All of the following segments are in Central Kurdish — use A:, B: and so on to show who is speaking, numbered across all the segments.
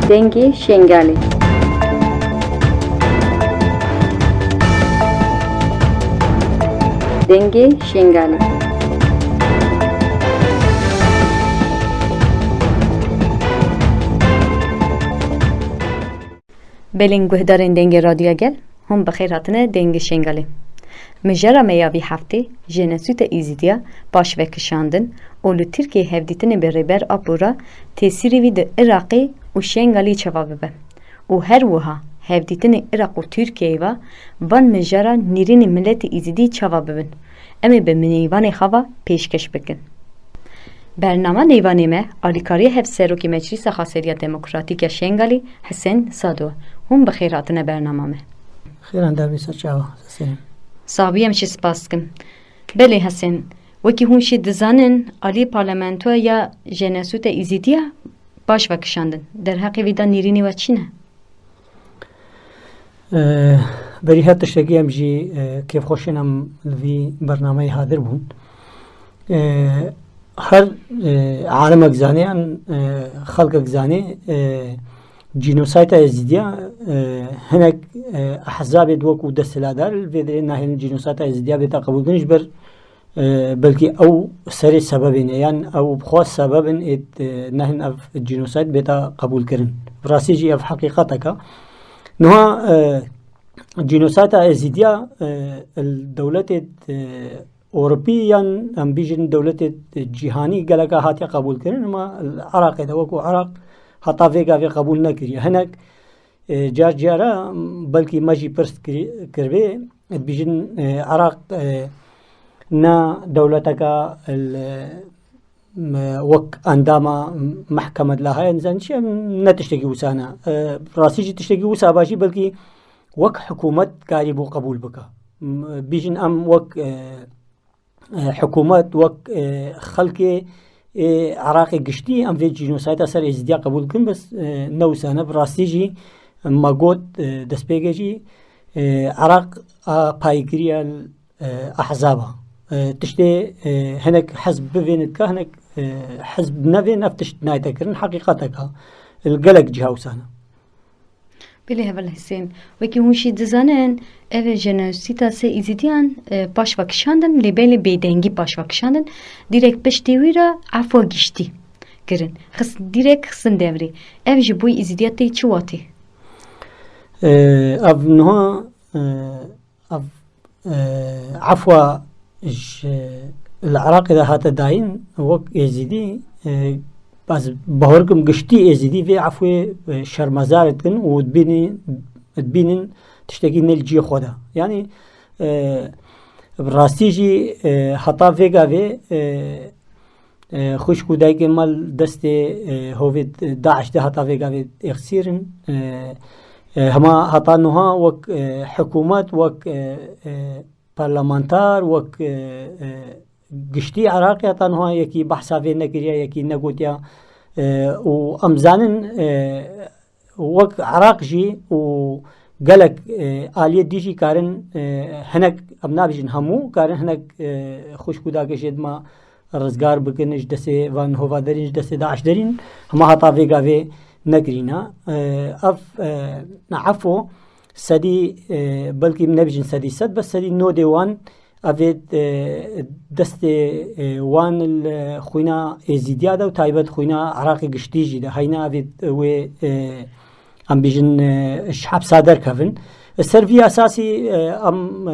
A: دنگ شنگالی دنگ شنگالی بلین گوهدارین دنگ رادیو گل هم بخیر هاتنه دنگ شنگالی مجرا میاوی هفته جنسوت ایزیدیا باش وکشاندن اولو ترکیه هفدیتن بریبر آپورا تأثیری وید عراقی و شنگالی چوابه به و هر وها هفدیتن عراق و ترکیه و وان مجرا نیرین ملت ایزیدی چوابه بن امی به منیوان خوا پیشکش بکن برنامه نیوانی ما آلیکاری هفت سروکی مجلس خاصیت دموکراتیک شنگالی حسین سادو هم بخیراتن برنامه ما
B: خیران در بیسا چاوا حسین
A: صحابیم چی سپاس کم بله حسین وکی هونشی دزانن آلی پارلمانتو یا جنسوت ایزیدیا باش وکشاندن در حقی ویدا نیرینی و چینه
B: بری هات تشتگی هم جی کیف خوشینم لوی برنامه حاضر بون هر عالم اگزانه خلق اگزانه جنوسایت ازدیا هناك احزاب دوكو دستلادار في ناحيه جنوسایت ازدیا بتا قبول کنش بر بلکه او سر سبب يعني او بخواس سبب نحن اف جنوسایت بتا قبول کرن راسي جي اف حقيقتك نها جنوسایت ازدیا الدولة اوروبيا ام بيجن دولة جهاني قالك هاتي قبول کرن ما العراق دوكو عراق حتی ویگا وی قبول نکریه هنگ جار جارا بلکه ماجی پرست کرده بیشتر عراق نا دولتکا وق انداما محکمة لها انسان شيء نتشتكي وسانا راسيجي تشتكي وسا باشي بلكي وق حكومة قارب قبول بكا بيجن ام وق حكومة وق خلق عراقي قشتي ام في جنوسایت اثر ازدیا قبول کن بس نو سنه براستيجي ما قد دسبيجي عراق بايكريا احزابها تشتي هناك حزب بفينتك هناك حزب نفين افتشت نايتكرن حقيقتك القلق جهوسانه
A: بله هبل حسین وکی هونشی دزانن او جنسیتا سه ایزیدیان باش وکشاندن لیبل بیدنگی باش وکشاندن دیرک پشتیوی را عفو گشتی کرن خس دیرک خسن دوری او جبوی ایزیدیاتی چواتی
B: اف نها عفو العراق اذا هات داين وق ایزیدی بس بهاركم قشتي ازدي في عفو شرمزارت كن وتبينن تشتكي نلجي خدا يعني براستيجي حتى فيغا في خوش كوداي كمال دست هوفيد داعش ده حتى فيغا في اخسيرن هما حتى نها وك حكومات وك برلمانتار وك قشتي عراقي تنها يكي بحثا في نكريا يكي نقوديا وامزانن وق عراق جي وقالك آلية ديجي كارن هناك ابنا بيجن همو كارن هناك خوش كودا كشيد ما رزقار بكنش دسي وان هوا درينش دسي داعش درين هما هطا فيقا في نكرينا اف عفو سدي بلكي منبجن سدي سد بس سدي نو ديوان افيد دست وان الخوينا ازيديادا وتايبت خوينا عراقي قشتيجي ده هينا افيد و ام بيجن الشعب صادر كفن السرفي اساسي ام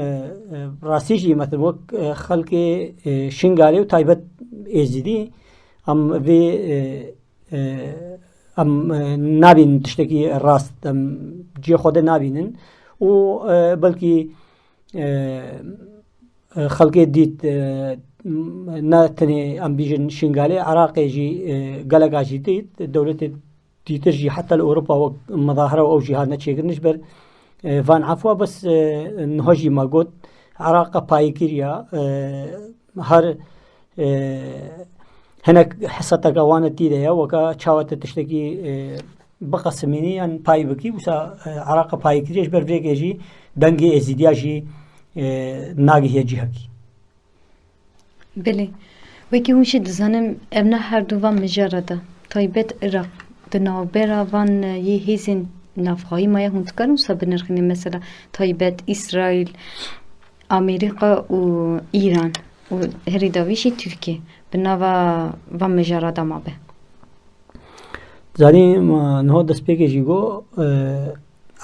B: راسيجي مثلا وك خلق شنغالي وتايبت ازيدي ام في ام نابين تشتكي الراس ام جي خود نابينن و بلكي خلقي ديت ناتني ام بيجن شنغالي عراقي جي قلقا جي ديت دولة تيترجي حتى الأوروبا مظاهرة أو جهاد نتشيكر نجبر فان عفوا بس نهجي ما قد عراقة بايكيريا هر هناك حصتك وانا تيديا وكا تشاوت تشتكي بقسميني يعني باي بكي وسا عراقة بايكيريا جبر فيكي جي دنگي ازيديا جي ناگه هی جهکی.
A: بله. وکی هونشی دزانم ابنا هر دوام مجرده. طيبت عراق دنابرا وان یه هیزین نافخایی مایه هند کرن سب نرخنی مثلا تایبت اسرائیل امریکا و ایران و هری داویشی ترکیه بناوا و مجرا دما به
B: زانی نه دست پیک جیگو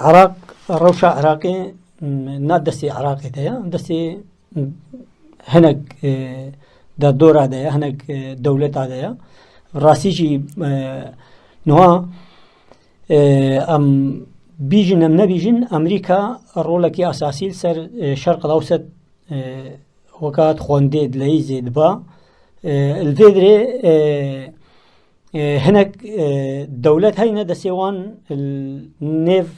B: عراق روشا عراقی نه دستی عراقی ده دستی هنگ در دور ده هنگ دولت ده راسی جی نه ام بیجن ام نبیجن امریکا رولا کی اساسی سر شرق الاوسط وقت خونده دلهی زید با الفدري هناك دولت هينا دسيوان النيف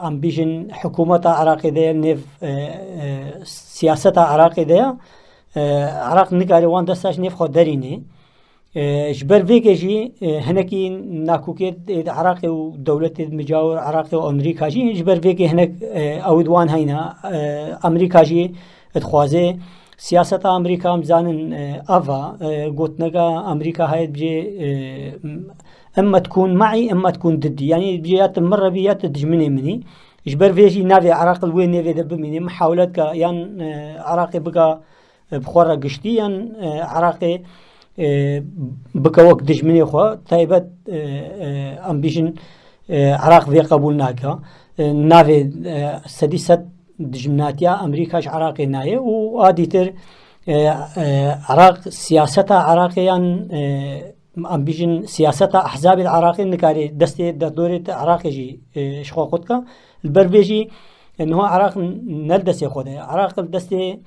B: امبيجن حكومة عراقي ديا نيف سياسة عراقي ديا عراق نكاري وان دستاش نيف خودريني جبر فيكي هناكي ناكوكيت عراقي ودولة مجاور عراقي وامريكا جي جبر فيكي هناك اودوان هينا امريكا جي اتخوازي سیاست امریکا هم زانن آوا قلت نجا امریکا هاي بجي اما تكون معي اما تكون ضدي يعني بجيات مرة بيات تجمني مني اجبر فيجي نافي عراق الوين نافي دب مني محاولات كا يان عراقي بقى بخورة قشتي يان عراقي بقى وقت دجمني خوا طيبت امبيشن عراق في قبولناك نافي سديست دجمناتيا أمريكاش عراقي نايه وآديتر عراق سياسة عراقيان ام بيجن سياسة أحزاب العراقي نكاري دستي دورة عراقي جي شخو قدك البربيجي إنه عراق نلدسي خوده عراق دستي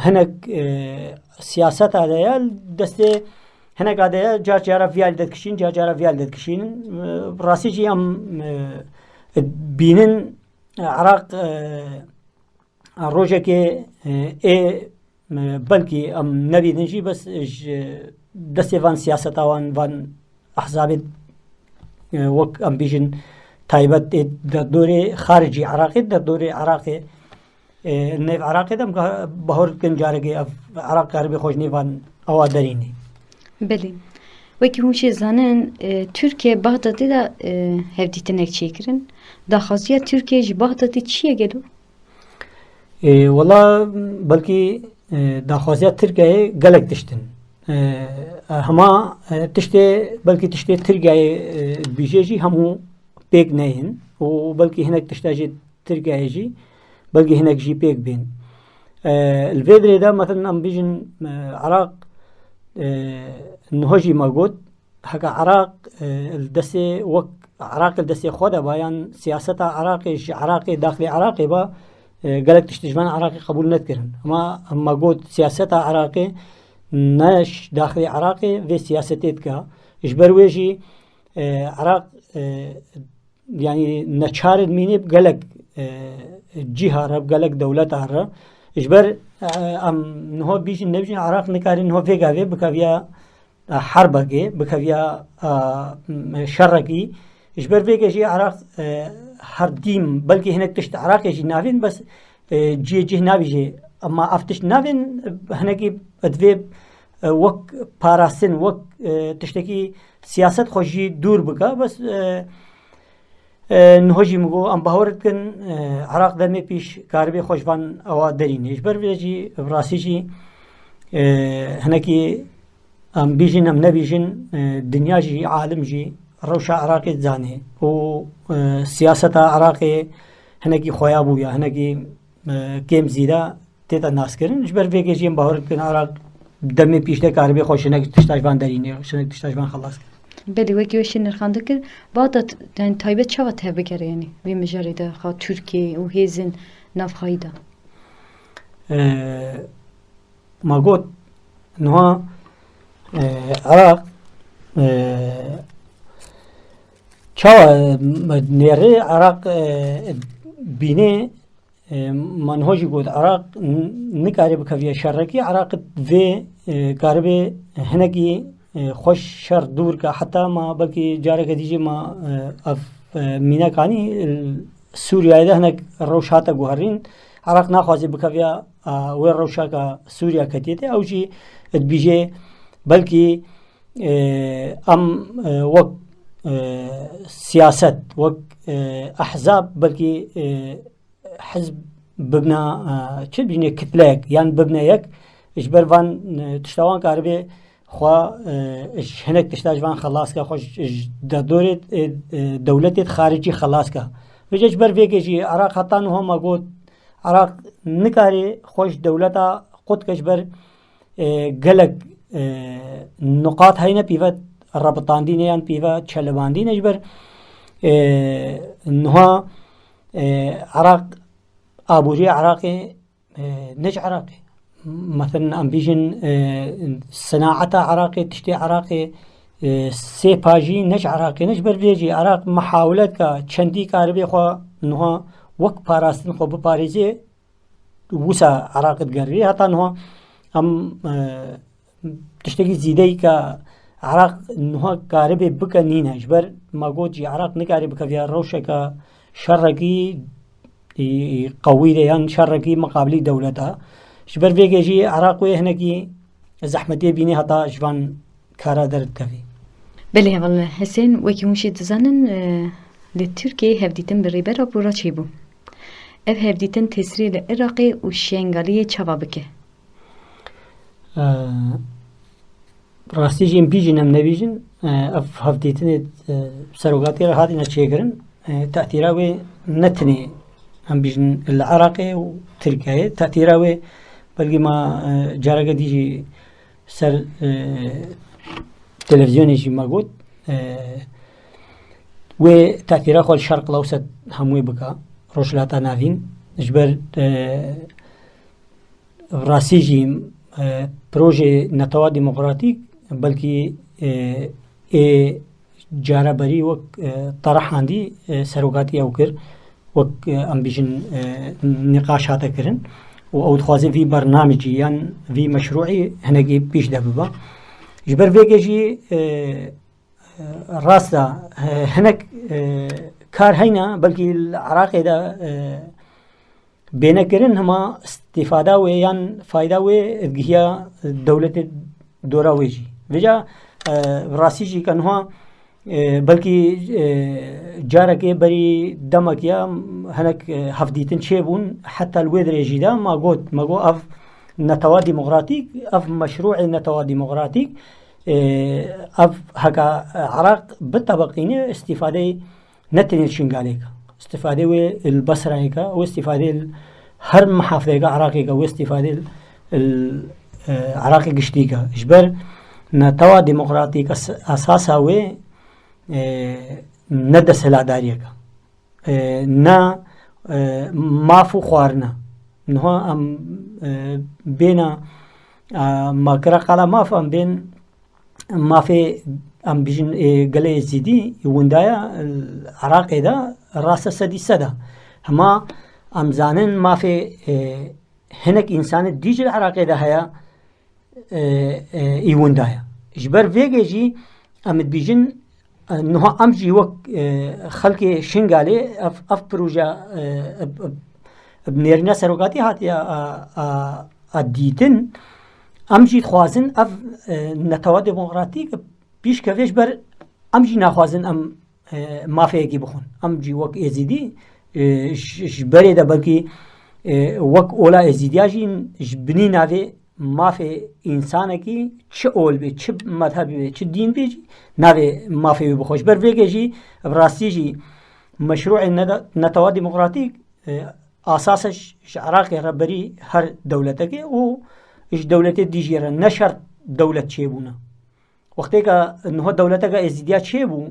B: هناك سياسة هذا دستي هناك هذا جار جارا فيال دكشين جار جارا فيال دكشين راسي جي ام بينن عراق روجه که بلکه ام نبی نجی بس دسته وان سیاست وان احزاب وق ام بیجن تایبت در دور خارجی عراقی در دور عراقی نف عراقی دم بهار کن جارگی عراق کاری خوش نیوان اوادرینی
A: بله وکی هوش زنن ترکیه بغدادی دا هفدیتنک چیکرن داخازیه ترکیه جی بغدادی چیه گلو؟
B: والله بلکه داخازیه ترکیه گلک تشتن هما تشته بلکه تشته ترکیه بیجه جی همو پیک نهین و بلکه هنک تشتاجی ترکیه جی بلکه هنک جی پیک بین الفيدري ده مثلا ام بيجن عراق نهجي موجود هكا عراق الدسي وك عراق الدسي خدا بيان سياسة عراقي داخلي عراقي با قالك تشتجمان عراقي قبول نذكرن ما موجود سياسة عراقي ناش داخلي عراقي في سياستك اجبر ويجي عراق يعني نشارد ميني بقالك جهة رب قالك دولتها رب اجبر ام نهو بيجي نبيجي عراق نكاري نهو فيغا بكافيا حربكي بكافيا شركي اجبر فيغا جي عراق هرديم بلكي هناك تشت عراق يجي نافين بس جي نافي اما افتش نافين هناكي ادفيب وك باراسن وك تشتكي سياسة خوشي دور بكا بس نهجي مگو ام باورت کن عراق دمه پیش کاربی خوشبان اوادرینه اجبر ویجی براسیجی هنکی ام بیجن ام نبیجن دنیا جی عالم جی روشا عراقی زانه و سیاست عراقی هنکی خویابویا هنکی کم زیدا تیتا ناس کرن اجبر ویجی ام باورت کن عراق دمه پیش ده کاربی خوش هنکی تشتاجبان درینه هنکی تشتاجبان خلاص
A: بله وکی وشی نرخانده کرد بعد يعني تایبت چه وقت بکره یعنی وی مجاری ده خواه ترکیه و هیزن نفخایی ده
B: ما قلت انه عراق چاوا نيري عراق بيني منهوجي قلت عراق نكاري بكفية شركي عراق في كاربي هنكي خوش شر دور کا حتی ما بلکه جاره که دیجی ما مینا کانی سوریا ده هنک روشاتا گوهرین عراق ناخوازی بکویا و روشا کا سوریا کتیته او جی بیجه بلکه ام وەک سیاست وەک ئەحزاب بەلکی حزب ببنە چ بینێ کتلەیەک یان ببنە یەک ژبەر ڤان تشتاوان کاربێ خوا هەنێک تشتا ژوان خەلاسکە خۆش دەدۆرێت دەولەتێت خارجی خەلاسکە بەجێ ژبەر vêgêjî عراق هەتا نوهۆما گوت عراق نکارێ خۆش دەولەتا قوتکە ژبەر gelek نقاط هەینە پیڤە ڕەبتاندینە یان پیڤە چەلەباندینە ژبەر نها عراق ئابووری عراقێ نەج عراقێ مثلا ئەم بیژن سەناعەتە عراقێ تشتێ عراقێ سێ پاژی نەج عراقێ نەج بەر بێژی عراق محاولەت کە چەندی کاربێ خۆ نها وەک پاراستن خۆ بپارێزێ وسا عراقت گەڕێ هەتا نها ئەم تشتێکی زیدەی کە عراق نها کاربێ بکە نینە ژبەر ماگۆجی عراق نکارێ بکە ڤیا ڕەوشەکە شەڕێکی قویرە یان شەڕێکی مقابلی دەولەتە ژبەر vêgêjî عراق wê hinekî zehmetê bînê heta ji van kara derdikevî.
A: Belê heval Hesên wekî hûn jî dizanin li Tirkiyeyê hevdîtin bi rêbera pûra çêbû. Ev hevdîtin tesirê li Iraqê û Şengaliyê çawa bike?
B: Rastî jî em bîjin em nebîjin ev hevdîtinê serogatî re hatine çêkirin te'thîra wê netinê em bîjin li Iraqê û Tirkiyeyê te'thîra wê belkî ma careke dî jî ser televizyonê jî ma got wê te'thîra xwe li Şerq Lewset hemûyê bike rojhilata navîn ji ber rastî jî projê netewa demokratîk belkî ê careberî wek terehandî serokatî ew kir wek em bîjin nîqaş hate kirin û ew dixwaze vî bernamecî yan vî meşruî hinekî pêş de bibe ji ber vêgê jî rast e hinek kar heyne belkî li Iraqê de bênekirin hema istîfada wê yan fayda wê gihiya dewletê dora wê jî vêca rastî jî ke niha belkî carekê berî demekiya hinek hevdîtin çêbûn heta li wê dirêjî de ma got ev netewa demokratîk ev meşruî netewa demokratîk ev heka Iraq bitebeqîne istîfadeyê netenê Şingalê ke استفاده و البصره کا و استفاده هر محافظه کا عراقی کا و استفاده العراقی گشتی کا اجبر نتوا دموکراتیک اساسا و ند سلاداری کا نا مافو خوارنا نه ام بينا ماكرا قال ماف ام بين مافي ام بيجن قلي زيدي وندايا العراق ده راس سدي سدا هما ام زانن مافي هنك انسان ديج العراق ده هيا يوندايا جبر فيجي ام بيجن انه امجي وك خلق شنغالي اف بروجا بنيرنا سروقاتي هاتيا اديتن امجي خوازن اف نتوا ديمقراطيك پیش کەوێش بەر ئەمجی ناخوازن ئەم مافەیەکی بخۆن ئەمجی وەک ئێزیدی بەرێدا بەلکی وەک ئۆلا ئێزیدیاژین بنی ناوێ مافێ ئینسانێکی چ ئۆل بێ چ مەذهبی بێ چ دین بێژی ناوێ مافێوی بخۆش بەر vêgêjî ڕاستیژی مەشروعی نەتەوا دیموکراتیک ئاساسش ji Iraqê re berî her dewleteke û ji dewletê dijîre ne şert dewlet çêbûne وقتێکە نهۆ دەولەتەکە ئێزیدیا چێبوو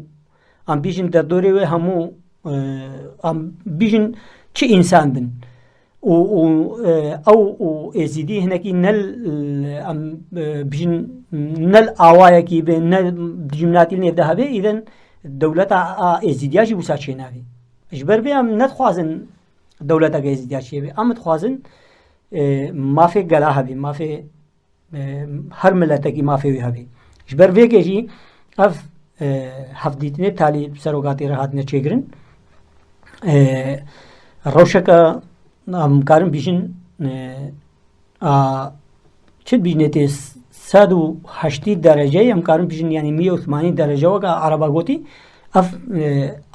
B: ئەم بیژن دەردۆرێ وێ هەموو ئەم بیژن چ ئینسان بن ئەو ئێزیدی هەنێکی نەل ئەم بیژن نەل ئاوایەکی بێ نە جمناتی نێڤدا هەبێ ئیدەن دەولەتە ئێزیدیاژی وسا چێناوێ ji ber vê em nedixwazin dewleteke êzîdiya çêbê em dixwazin mafê gela hebe mafê her miletekî mafê wê hebe ji ber vêgê jî ev hevdîtinê talî serokatî re hatine çêkirin rewşeka em karin bîjin çi bîjnê tê 180 درجة أم كارن بيجن يعني 180 درجة وكا عربا قوتي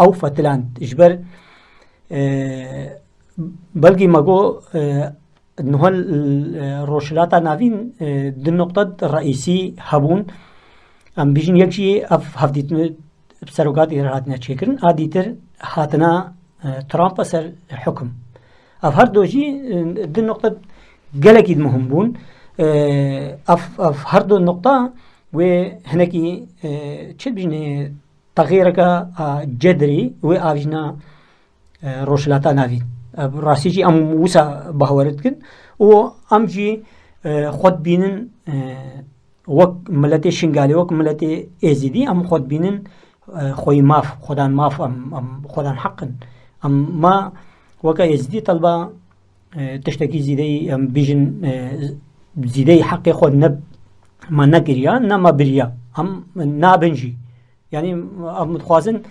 B: أو فتلاند إجبر بلقي ماقو إنه الروشلاتا نافين دي النقطة الرئيسي هبون أم بيجن يكشي هفديت بسروقات إيرهاتنا تشكرن آديتر هاتنا ترامب أسر حكم هر دوجي دي النقطة قلقيد مهم بون هر دو النقطة وهناكي تشد بيجن تغييرك جذري وآفجنا روشلاتا نافين راسيجي أم وسا بهوردكن و أمجي خود بينن وك ملتي شنغالي وك ملتي ازيدي أم خود بينن خوي ماف خدان ماف أم خدان حقن أم ما وكا ازيدي طلبا تشتكي زيدي أم بيجن زيدي حقي خود نب ما نقريا نما بريا أم نابنجي يعني أم متخوازن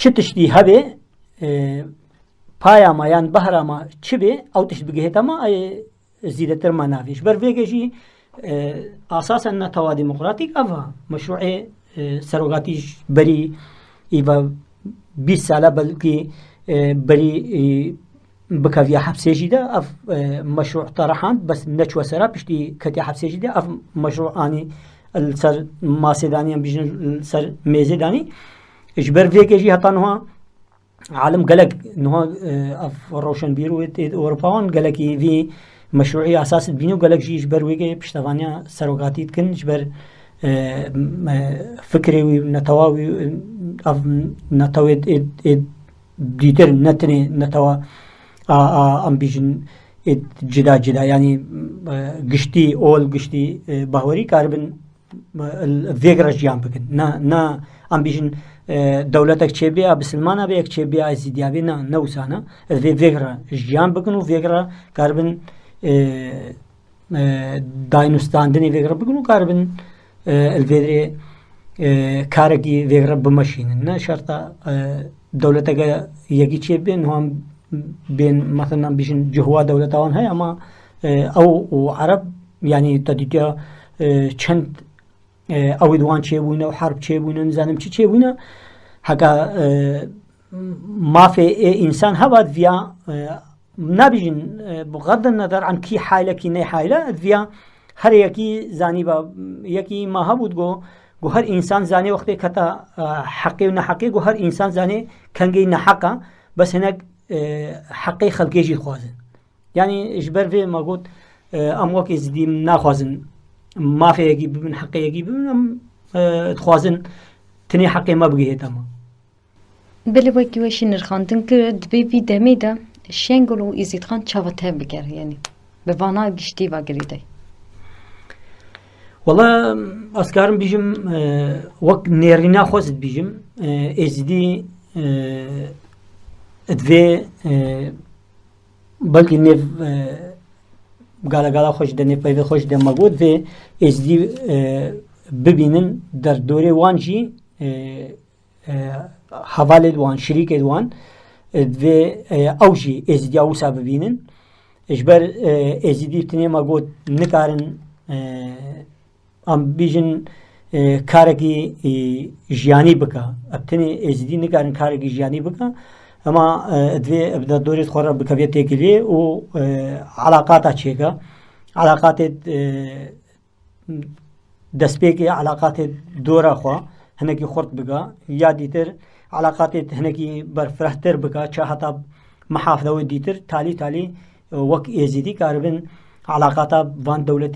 B: چتشتي هبه پایا ما یان بهرا ما چبه او تشت بگهتا ما ای زیدتر ما نافیش بر ویگشی اساسا نتوا ديمقراطيك افا مشروع سروغاتيش بري ايفا 20 ساله بلكي بري بكافيا حبسي جدا اف مشروع طرحان بس نشوى سرا بشتي كتي حبسي جدا اف مشروع اني السر ماسيداني بيجن السر ميزيداني اجبر فيكي هطانها عالم قلق انه اف روشن بيرو اوروباون قلقي في مشروعي اساس بينو قلق جي اجبر ويكي بشتفانيا سروغاتي تكن اجبر فكري ونتواوي اف نتاوي ديتر نتني نتوا ام بيجن جدا يعني قشتي اول قشتي باوري كاربن الفيغرا جيام بكن نا ام بيجن دولتك تشبيا بسلمانا بيك تشبيا ازيديا بينا نوسانا الفيغرا جيام بكن وفيغرا كاربن داينوستان دني فيغرا بكن كاربن الفيدري كاركي فيغرا بمشين نا شرطه دولتك يجي تشبين هم بين مثلا بيجن جهوا دولتان هي اما او عرب يعني تديتيا چند او دوان چه بوينه وحرب چه بوينه نزانم چه بوينه حقا ما في انسان هبات فيا نابجن بغض النظر عن كي حاله كي ني حاله فيا هر يكي زاني با يكي ما هبود جو هر انسان زاني وقت كتا حقي ونحقي جو هر انسان زاني كانجي نحقه بس هناك حقي خلقي جي خوازن يعني اجبر في ما قلت اموك يزدي ناخوازن ما في يجيب من حقي يجيب من خوازن تني حقي ما بقيه تمام
A: بله وکی وشی نرخاندن که دبی وی دمیده شنگلو ایزید خان چاوته بگر يعني بوانا گشتی و گریده
B: والله اسكارم بيجم وقت نيرينا خوزت بيجم ازدي ادفي بلكي نيف قالا خوش دني بايفي خوش دم موجود في ازدي ببينن در دوري وانجي حوالي وان شريك وان في اوجي ازدي اوسا ببينن اجبر ازدي تني موجود نكارن ام بيجن كاركي جياني بكا ابتني ازدي نكارن كاركي جياني بكا اما ادوي ابدا دوري خورا بكافيتي كلي و علاقاتها تشيكا علاقات دسبيكي علاقات دورا خوا هنكي خرط بكا يا ديتر علاقات هنكي برفرهتر بكا چاهتا محافظه وديتر تالي وك ازدي كاربن علاقاتها وان دولة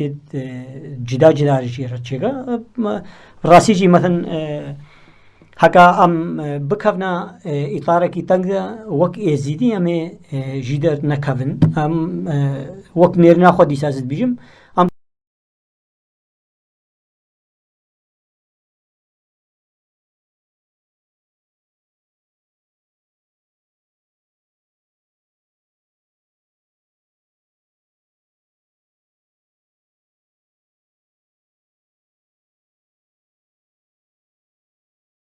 B: جدا رجيرة تشيكا راسيجي مثلا هكا ام بكفنا اطاركي تنقدا وك ازيدي امي جيدر نكفن ام وك نيرنا خو ديسازت بيجم